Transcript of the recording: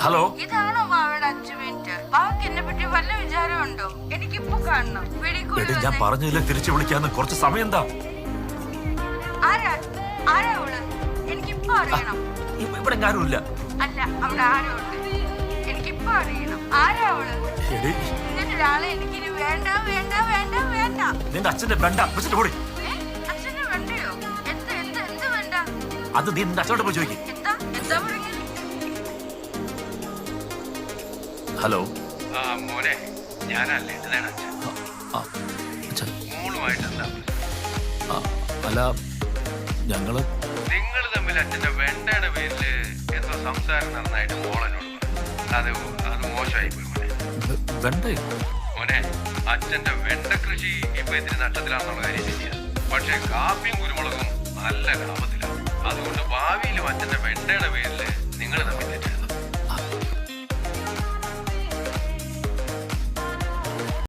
Hello, ഇതാണോ വാവയുടെ 5 minute? വാവയ്ക്ക് എന്നെ പറ്റി വല്ല വിചാരമുണ്ടോ? എനിക്കിപ്പോ കാണണം. എടി ഞാൻ പറഞ്ഞില്ല തിരിച്ചു വിളിക്കാന്ന്. കുറച്ച് സമയം എന്താ? ആരാ അവള്? എനിക്കിപ്പോ അറിയണം. ഇവിടെ ആരുമില്ല. അല്ല, അവിടെ ആരോ ഉണ്ട്. എനിക്കിപ്പോ അറിയണം. ആരാ അവള്? ഇങ്ങനെ ഒരാളെ എനിക്കിനി വേണ്ട വേണ്ട വേണ്ട വേണ്ട. നിന്റെ അച്ഛന്റെ വേണ്ട വെച്ചിട്ട് പോടി. അച്ഛന്റെ വേണ്ടയോ? എന്ത് വേണ്ട? അത് നീ നിന്റെ അച്ഛനോട് പോയി ചോദിക്കും. എന്താ പറഞ്ഞത്? ഹലോ മോനെ, ഞാനല്ലേ ഇതാണ് അച്ഛൻ. മോളുമായിട്ട് എന്താ? അല്ല, ഞങ്ങള് നിങ്ങൾ തമ്മിൽ അച്ഛന്റെ വെണ്ടയുടെ പേരില് എന്തോ സംസാരം നടന്നായിട്ട് മോളനോട് പറഞ്ഞു. അത് മോശമായി പോയി മോനെ. വെണ്ടയോ? മോനെ, അച്ഛന്റെ വെണ്ട കൃഷി ഇപ്പൊ ഇതിന് നഷ്ടത്തിലാണെന്നുള്ള കാര്യം ശരിയാണ്. പക്ഷെ കാപ്പിയും കുരുമുളകും നല്ല ലാഭത്തിലാണ്. അതുകൊണ്ട് ഭാവിയിലും അച്ഛന്റെ വെണ്ടയുടെ പേരില് നിങ്ങൾ തമ്മിൽ തെറ്റില്ല.